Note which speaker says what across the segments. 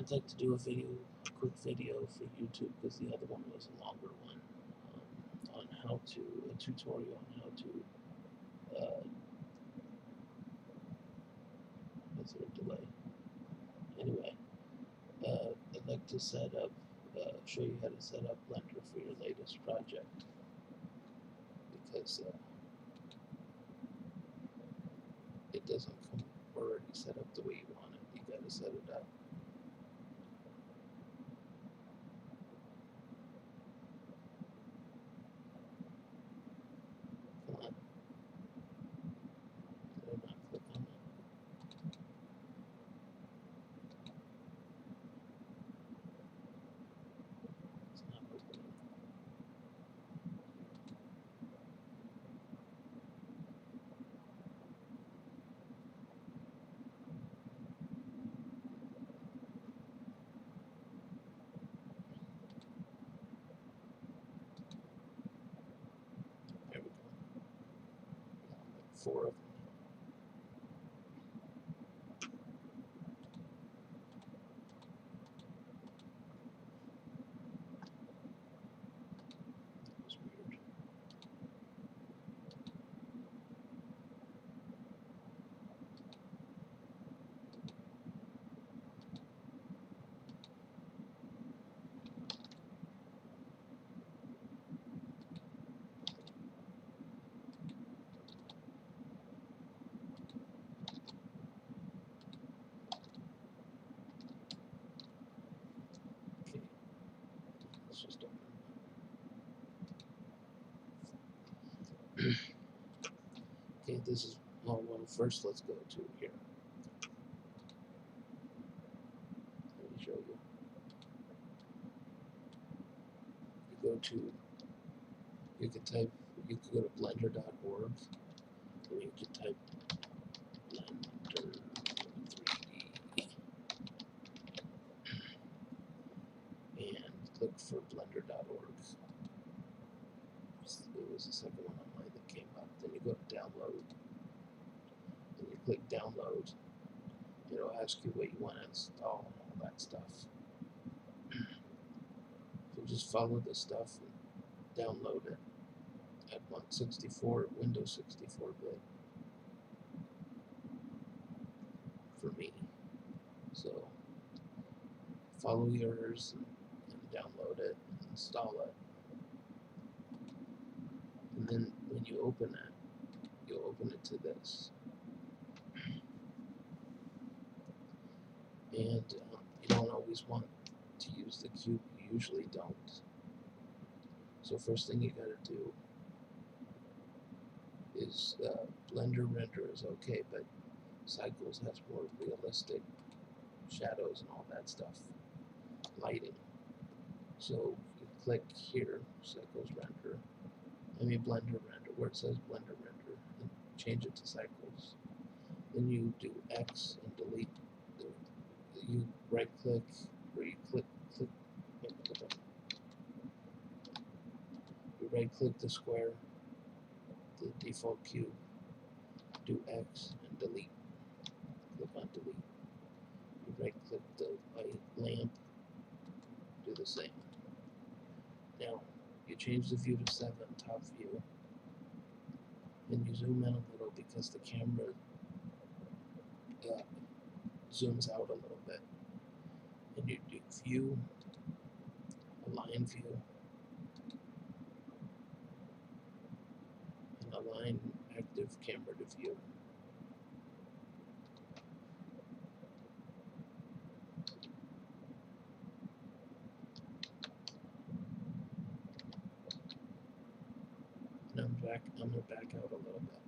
Speaker 1: I'd like to do a quick video for YouTube because the other one was a longer one on how to, a tutorial on how to, was there a delay? Anyway, I'd like to set up, show you how to set up Blender for your latest project because it doesn't come already set up the way you want it. You gotta set it up. Come on. Did I not click on it? It's not opening. There we go. Like 4 of them. That was weird. Okay, let's just open it. Okay, this is, well, first let's go to here. Let me show you. You go to, you can type, you can go to blender.org and you can type Blender3d and click for blender.org. It was the second one on mine that came up. Then you go to download. Then you click download. It'll ask you what you want to install and all that stuff. So just follow the stuff and download it at 164 Windows 64-bit for me. So follow yours and download it and install it. And then when you open it, you'll open it to this. And you don't always want to use the cube. You usually don't. So first thing you gotta do is Blender render is okay, but Cycles has more realistic shadows and all that stuff, lighting. So you click here, Cycles render, Blender render, where it says Blender render, and change it to Cycles. Then you do X and delete. You right click, or you click. You right click the square, the default cube, do X and delete. Click on delete. You right click the light lamp, do the same. Now you change the view to 7, top view. Then you zoom in a little because the camera zooms out a little bit. And you do view, align view, and align active camera to view. And I'm gonna back out a little bit.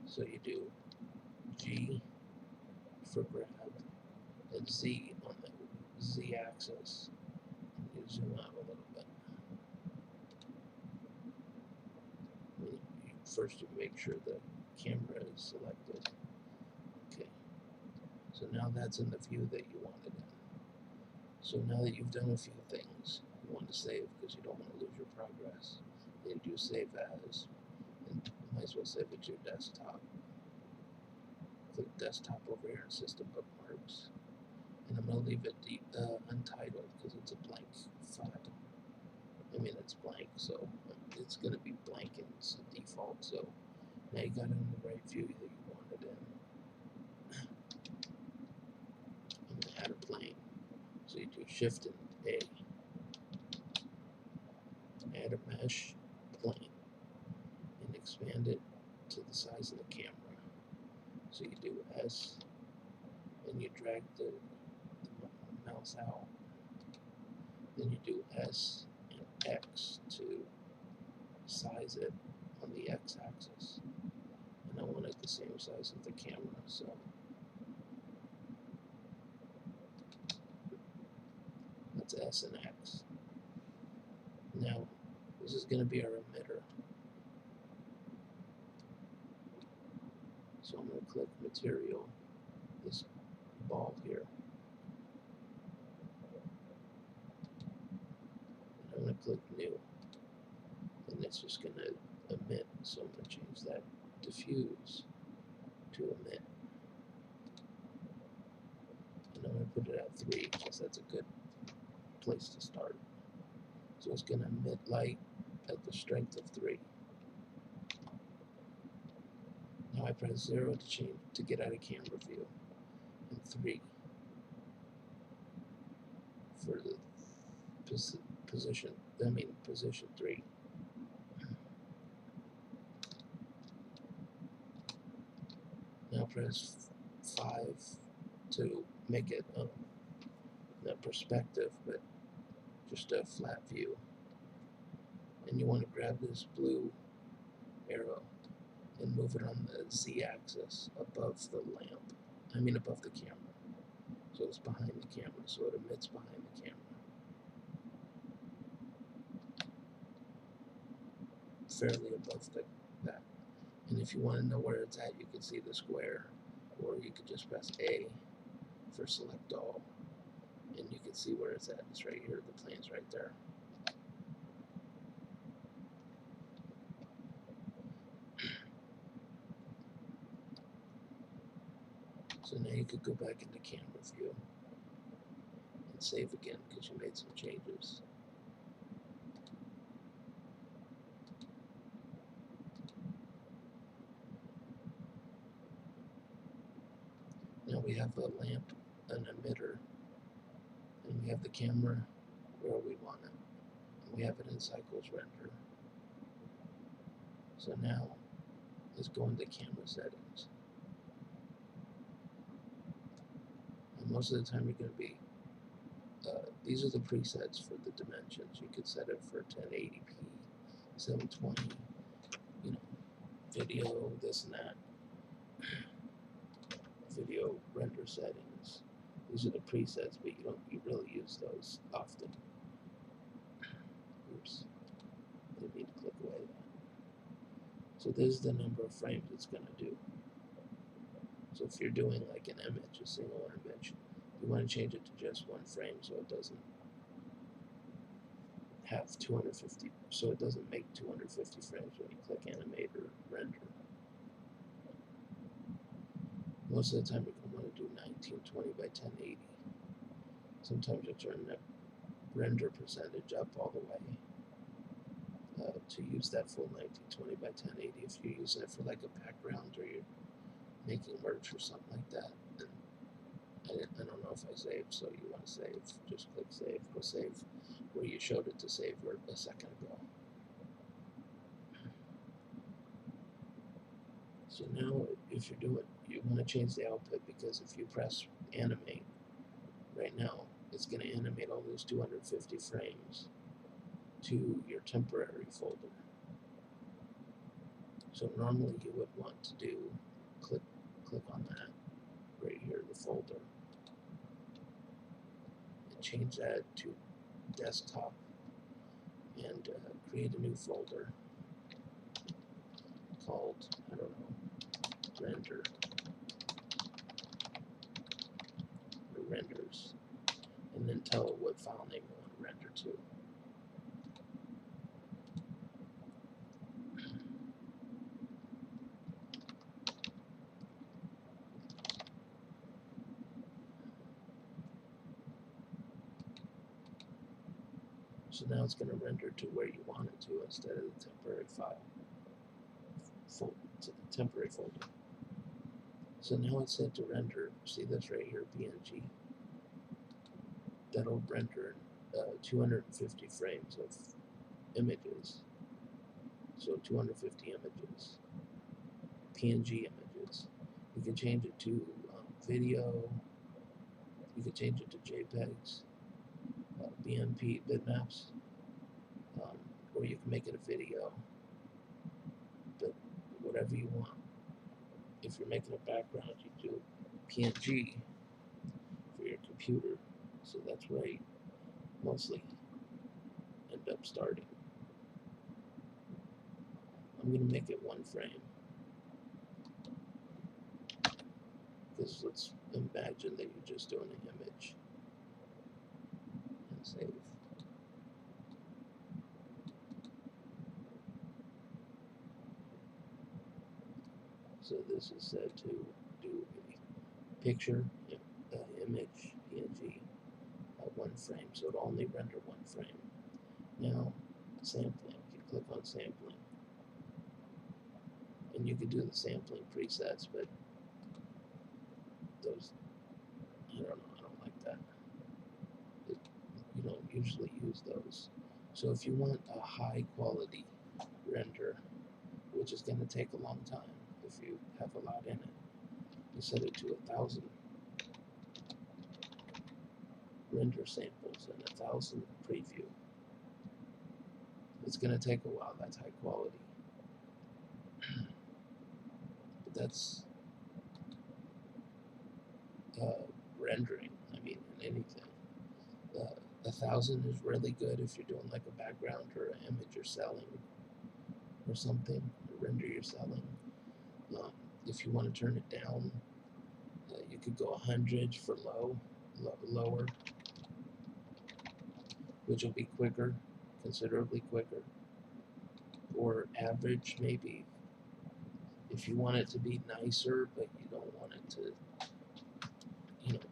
Speaker 1: So you do G for grab and Z on the Z axis. And you zoom out a little bit. First you make sure the camera is selected. Okay. So now that's in the view that you wanted in. So now that you've done a few things, you want to save because you don't want to lose your progress. Then do save as, and you might as well save it to your desktop. Click desktop over here in system bookmarks, And I'm going to leave it untitled because it's a blank file. I mean, it's blank, so it's going to be blank and it's a default. So now you got it in the right view that you wanted in. I'm going to add a plane. So you do Shift and A. Add a mesh plane and expand it to the size of the camera. So you do S and you drag the mouse out. Then you do S and X to size it on the X axis. And I want it the same size as the camera, so that's S and X. Now, this is going to be our emitter. So I'm going to click Material, this ball here. And I'm going to click New. And it's just going to emit. So I'm going to change that diffuse to emit. And I'm going to put it at 3 because that's a good place to start. So it's going to emit light at the strength of 3. Now I press 0 to change to get out of camera view, and 3 for the position. Position 3. Now press 5 to make it not perspective, but just a flat view. And you want to grab this blue arrow and move it on the Z-axis above the lamp. Above the camera. So it's behind the camera, so it emits behind the camera. Fairly above that. And if you want to know where it's at, you can see the square, or you could just press A for select all, and you can see where it's at. It's right here, the plane's right there. So now you could go back into camera view and save again because you made some changes. Now we have a lamp, an emitter, and we have the camera where we want it. And we have it in cycles render. So now let's go into camera settings. And most of the time you're going to be, these are the presets for the dimensions. You could set it for 1080p, 720, video, this and that. Video render settings. These are the presets, but you really use those often. Oops, didn't mean to click away that. So this is the number of frames it's going to do. So if you're doing like an image, a single image, you want to change it to just 1 frame so it doesn't have 250, so it doesn't make 250 frames when you click animate or render. Most of the time you're going to want to do 1920 by 1080. Sometimes you turn that render percentage up all the way to use that full 1920 by 1080. If you're using it for like a background or you're making merch or something like that, then I don't know if I saved, so you want to save, just click save, go save where you showed it to save a second ago. So now if you're doing, you want to change the output, because if you press animate right now, it's going to animate all those 250 frames to your temporary folder. So normally you would want to do, click on that right here, the folder, and change that to desktop, and create a new folder called, I don't know, render, or renders, and then tell it what file name you want to render to. So now it's going to render to where you want it to instead of the temporary file, to the temporary folder. So now it's set to render. See this right here, PNG. That'll render 250 frames of images. So 250 images, PNG images. You can change it to video. You can change it to JPEGs, BMP bitmaps, or you can make it a video. But whatever you want. If you're making a background, you do PNG for your computer. So that's where I mostly end up starting. I'm going to make it one frame. Because let's imagine that you're just doing an image. And save. So this is set to do a picture, image, PNG, one frame. So it'll only render one frame. Now, sampling. You click on sampling. And you can do the sampling presets, but those, I don't know, I don't like that. You don't usually use those. So if you want a high quality render, which is going to take a long time if you have a lot in it, you set it to 1,000 render samples and 1,000 preview. It's going to take a while. That's high quality. But that's rendering, I mean, in anything. 1,000 is really good if you're doing like a background or an image you're selling or something, a render you're selling. If you want to turn it down, you could go 100 for lower, which will be quicker, considerably quicker. Or average, maybe. If you want it to be nicer, but you don't want it to,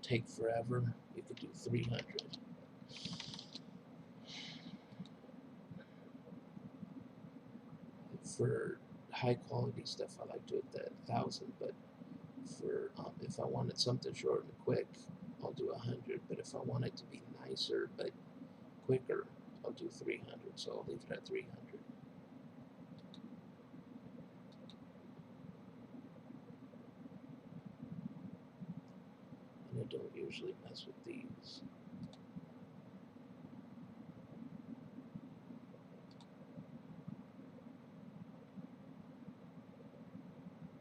Speaker 1: take forever, you could do 300. For high quality stuff, I like to do it at 1,000, but for if I wanted something short and quick, I'll do 100. But if I want it to be nicer but quicker, I'll do 300. So I'll leave it at 300. And I don't usually mess with these.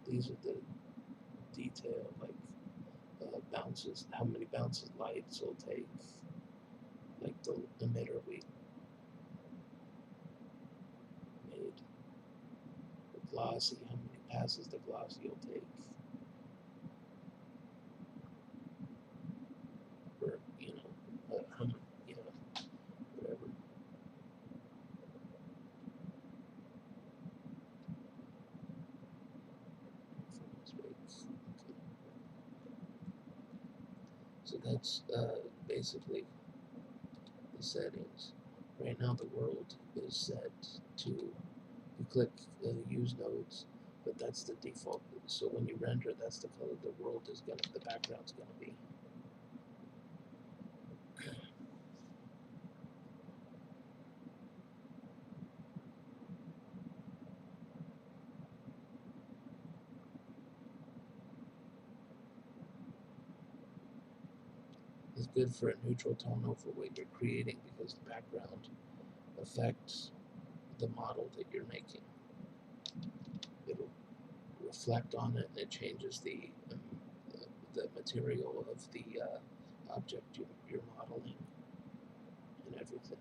Speaker 1: These are the detail, like bounces, how many bounces lights will take, like the emitter we made. The glossy, how many passes the glossy will take. Or, how many, whatever. So that's basically the settings. Right now the world is set to, you click use nodes, but that's the default. So when you render, that's the color the world is gonna, the background's gonna be. It's good for a neutral tone over what you're creating because the background affects the model that you're making. It'll reflect on it and it changes the material of the object you're modeling and everything.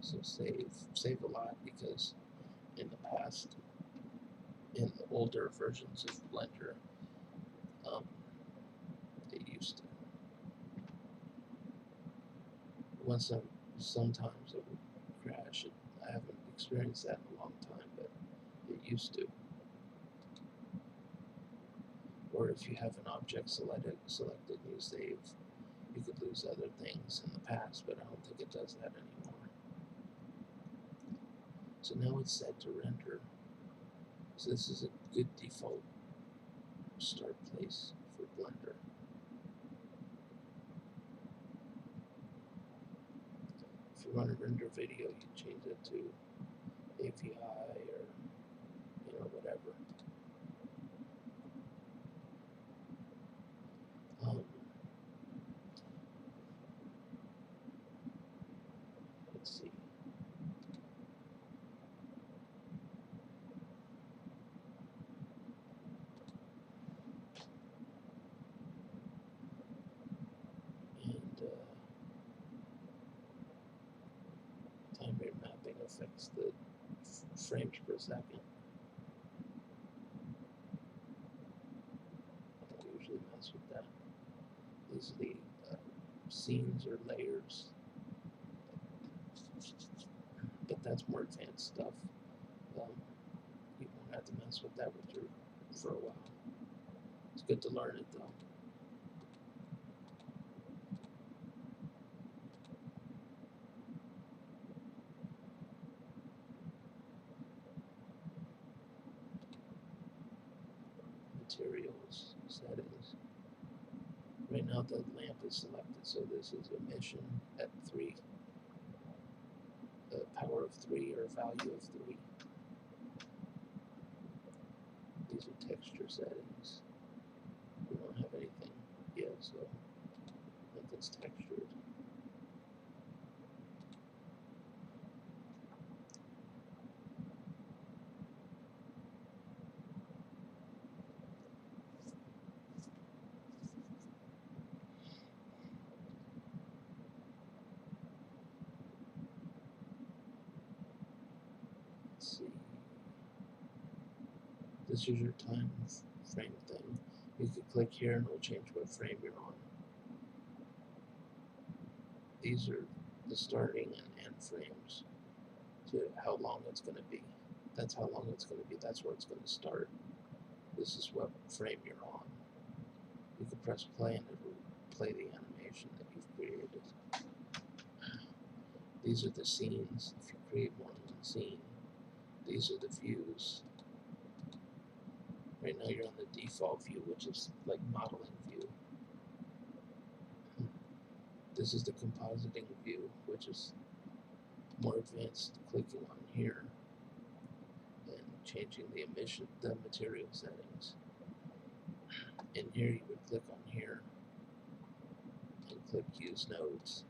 Speaker 1: So save a lot, because in the past, in the older versions of Blender, it used to. Sometimes it would crash. I haven't experienced that in a long time, but it used to. Or if you have an object selected and you save, You could lose other things in the past, but I don't think it does that anymore. So now it's set to render. So this is a good default start place for Blender. If you want to render video, you can change it to AVI or whatever. Let's see. And time rate mapping affects the frames per second. I don't usually mess with that. These are the scenes or layers, but that's more advanced stuff. You won't have to mess with that for a while. It's good to learn it though. Materials settings. Right now the lamp is selected, so this is emission at 3, power of 3 or value of 3. These are texture settings. We don't have anything yet, so nothing's textured. Let's see. This is your time frame thing. You can click here and it'll change what frame you're on. These are the starting and end frames to how long it's going to be. That's how long it's going to be. That's where it's going to start. This is what frame you're on. You can press play and it will play the animation that you've created. These are the scenes. If you create more than one scene, these are the views. Right now you're on the default view, which is like modeling view. This is the compositing view, which is more advanced, clicking on here and changing the material settings. In here you would click on here and click use nodes.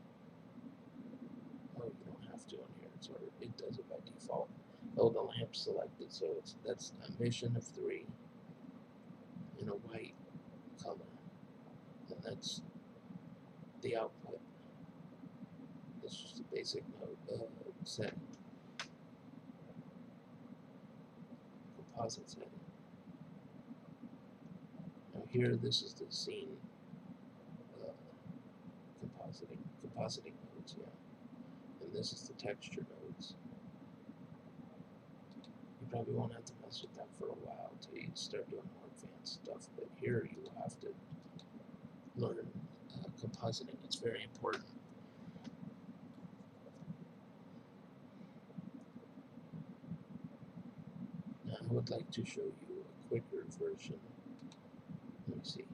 Speaker 1: Oh, you don't have to on here, it does it by default. Oh, the lamp's selected, so that's emission of 3 in a white color, and that's the output. This is the basic node setting. Composite setting. Now here, this is the scene compositing nodes, yeah. And this is the texture nodes. You probably won't have to mess with that for a while until you start doing more advanced stuff, but here you will have to learn compositing. It's very important. Now I would like to show you a quicker version. Let me see.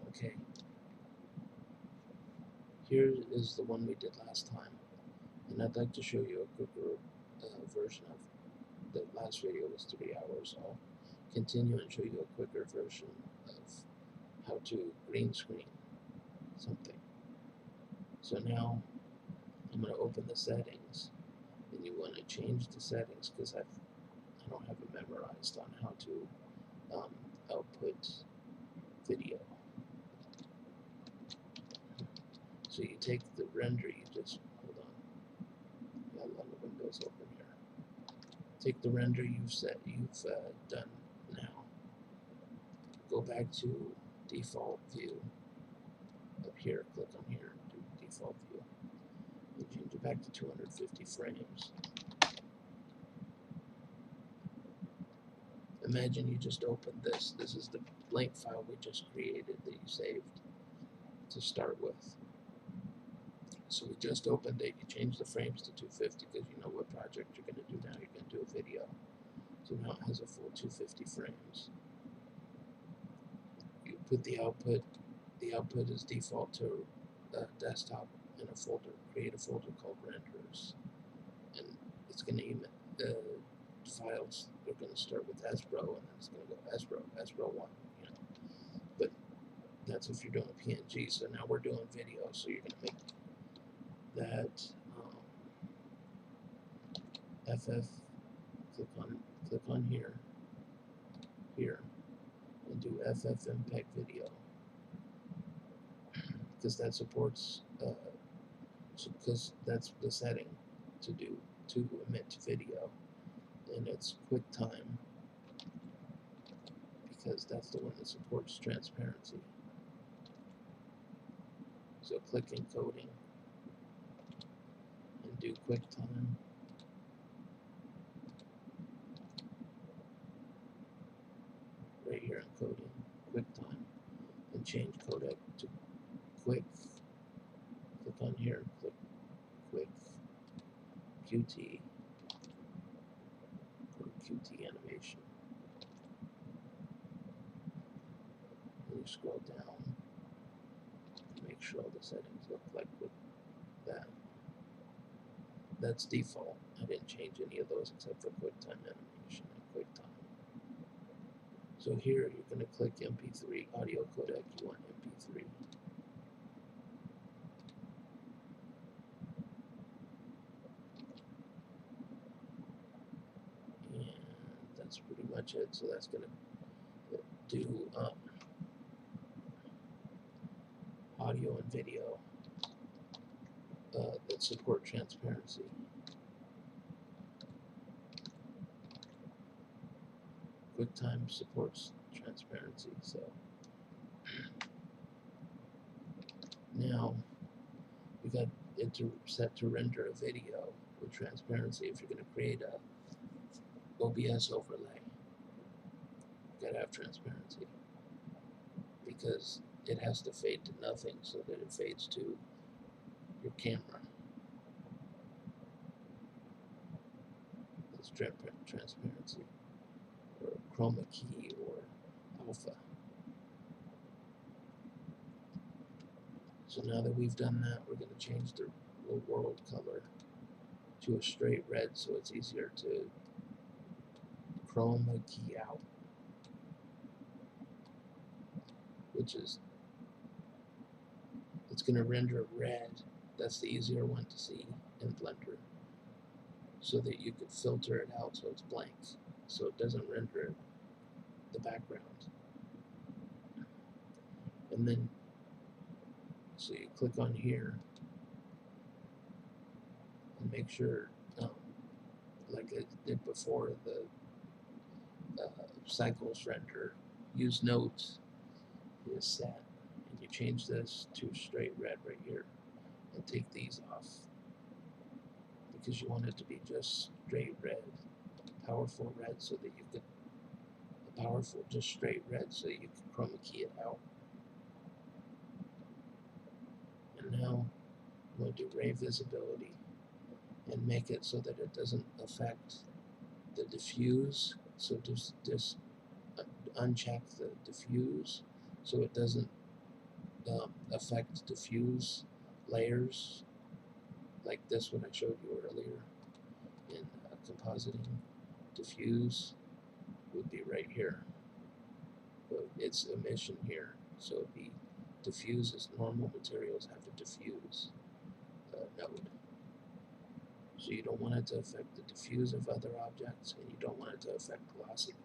Speaker 1: Okay. Here is the one we did last time, and I'd like to show you a quicker version of the last video was 3 hours. I'll continue and show you a quicker version of how to green screen something. So now I'm going to open the settings, and you want to change the settings because I've I don't have it memorized on how to output video. So you take the render, you just, hold on, got a lot of windows open here. Take the render you've done now, go back to default view, up here, click on here, do default view, and change it back to 250 frames. Imagine you just opened this. This is the blank file we just created that you saved to start with. So we just opened it. You change the frames to 250 because you know what project you're going to do now. You're going to do a video. So now it has a full 250 frames. You put the output. The output is default to desktop in a folder. Create a folder called renders. And it's going to emit the files. They're going to start with Esbro, and then it's going to go Esbro 1. You know. But that's if you're doing a PNG. So now we're doing video. So you're going to make that FF, click on here, and do FF MPEG video, because that supports, because that's the setting to emit video, and it's QuickTime, because that's the one that supports transparency. So click encoding, and do QuickTime. Right here, encoding, QuickTime, and change codec to quick. Click on here, click quick QT, go to QT animation. And you scroll down to make sure all the settings look like with that. That's default. I didn't change any of those except for QuickTime animation and QuickTime. So here you're going to click MP3 audio codec. You want MP3. And that's pretty much it. So that's going to do audio and video that support transparency. QuickTime supports transparency, so now we got it set to render a video with transparency. If you're going to create a OBS overlay, you gotta have transparency, because it has to fade to nothing so that it fades to your camera. That's transparency, or chroma key, or alpha. So now that we've done that, we're going to change the world color to a straight red so it's easier to chroma key out, which is, it's going to render red. That's the easier one to see in Blender, so that you could filter it out so it's blank, so it doesn't render the background. And then, so you click on here and make sure, like I did before, the cycles render, use nodes is set, and you change this to straight red right here, and take these off, because you want it to be just straight red, powerful red, so that you could, powerful, just straight red, so you can chroma key it out. And now I'm going to do ray visibility and make it so that it doesn't affect the diffuse. So just uncheck the diffuse so it doesn't affect diffuse layers, like this one I showed you earlier in compositing. Diffuse would be right here, but it's emission here, so it'd be diffuse as normal materials have a diffuse node. So you don't want it to affect the diffuse of other objects, and you don't want it to affect glossy.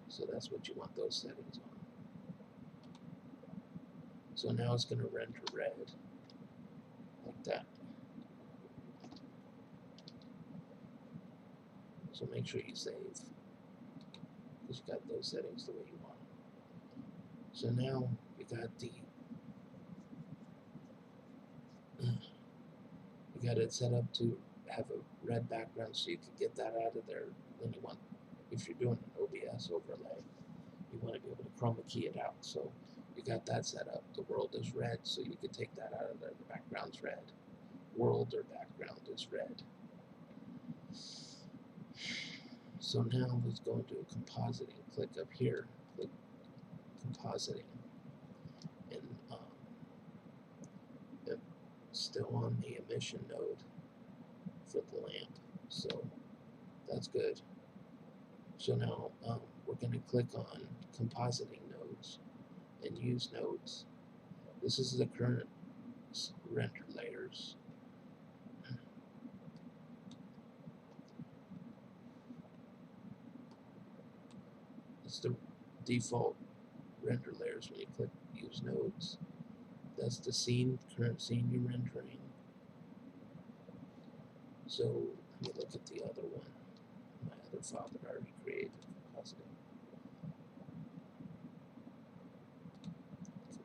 Speaker 1: So that's what you want those settings on. So now it's going to render red, like that. So make sure you save, because you got those settings the way you want them. So now we got you got it set up to have a red background, so you can get that out of there. Then you want, if you're doing an OBS overlay, you want to be able to chroma key it out. So you got that set up. The world is red, so you can take that out of there. The background's red. World or background is red. So now let's go into compositing. Click up here, click compositing, and it's still on the emission node for the lamp. So that's good. So now we're going to click on compositing nodes and use nodes. This is the current render layers. It's the default render layers when you click use nodes. That's the scene, current scene you're rendering. So let me look at the other one, my other file that I already created, compositing.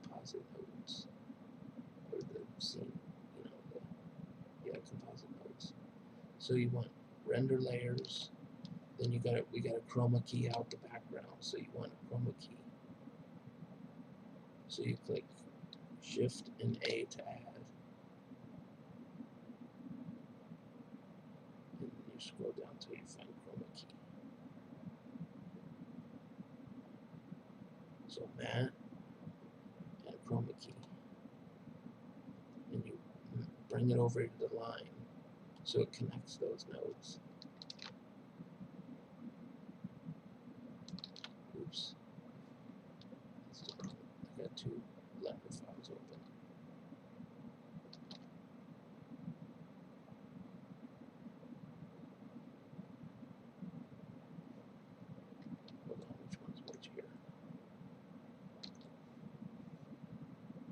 Speaker 1: Composite nodes, or the scene, you know, composite nodes. So you want render layers, then we got a chroma key out the background, so you want a chroma key. So you click Shift and A to add. And you scroll down till you find chroma key. So matte and chroma key. And you bring it over to the line so it connects those nodes. Oops. That's the problem. I got two Blender files open. Hold on, which one's which here?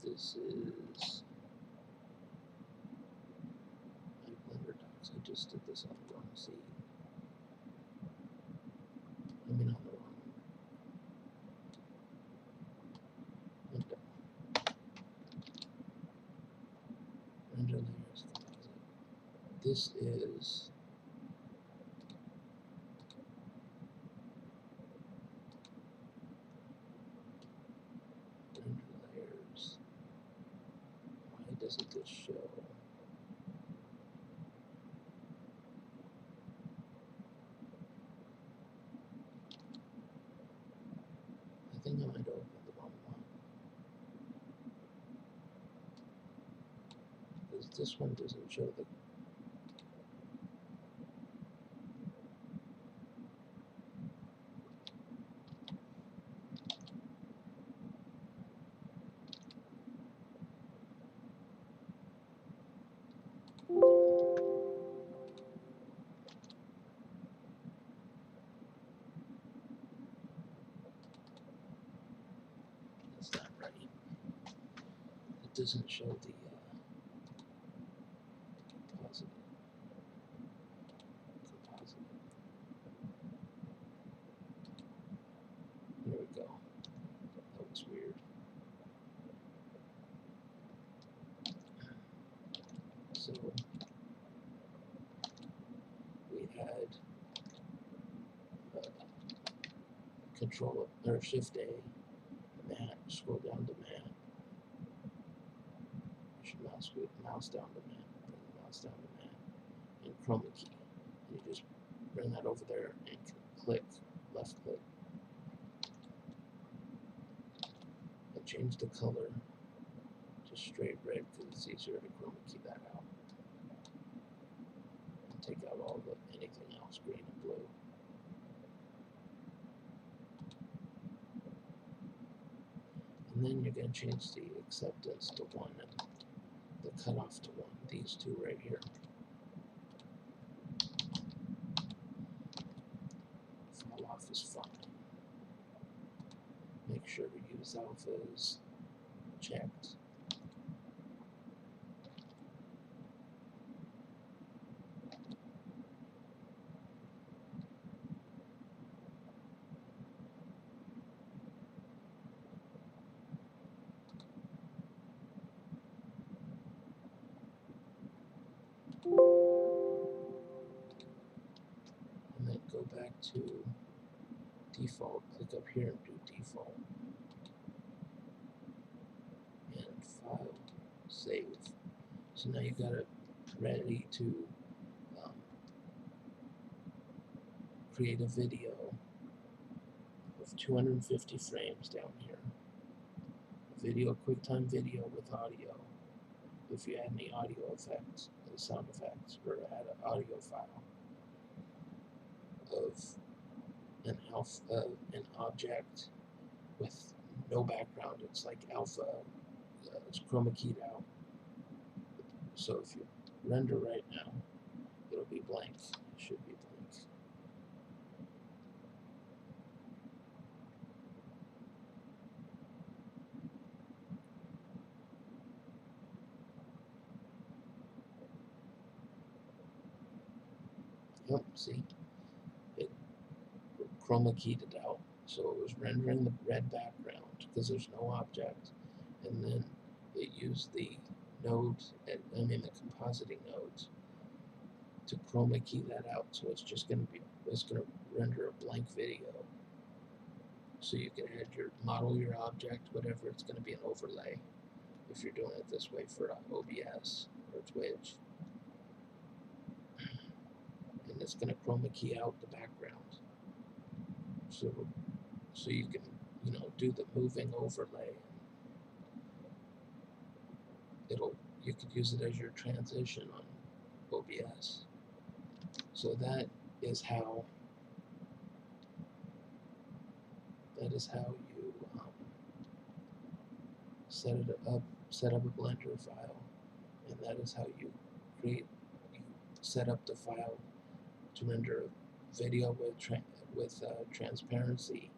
Speaker 1: This is my Blender docs. I just did this on the wrong scene. I mean on the wrong window. Render layers composite. This is render layers. Why doesn't this show? I think I might have opened the wrong one. Because this one doesn't show the that's not right. It doesn't show the composite. There we go. That was weird. So we had Control or Shift A, matte, scroll down to matte. You should mouse down to matte, bring the mouse down to matte, and chroma key. And you just bring that over there and click, left click, and change the color to straight red because it's easier to chroma key that out. And take out all the anything else, green and blue. And then you're going to change the acceptance to 1 and the cutoff to 1, these two right here. Fall off is fine. Make sure to use alphas checked. And then go back to default, click up here and do default. And file, save. So now you got it ready to create a video of 250 frames down here. Video, QuickTime video with audio. If you add any audio effects, sound effects, or add an audio file of an object with no background. It's like alpha. It's chroma keyed out. So if you render right now, it'll be blank. It should be blank. Yep, see? It chroma keyed it out. So it was rendering the red background because there's no object. And then it used the nodes, the compositing nodes, to chroma key that out. So it's gonna render a blank video. So you can add model your object, whatever. It's gonna be an overlay if you're doing it this way for OBS or Twitch. And it's gonna chroma key out the background. So you can, do the moving overlay. You could use it as your transition on OBS. So that is how you set up a Blender file, and that is how you set up the file to render a video with transparency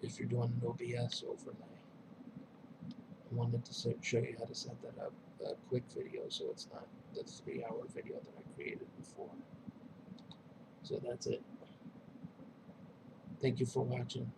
Speaker 1: if you're doing an OBS overlay. I wanted to show you how to set that up, a quick video, so it's not the 3-hour video that I created before. So that's it. Thank you for watching.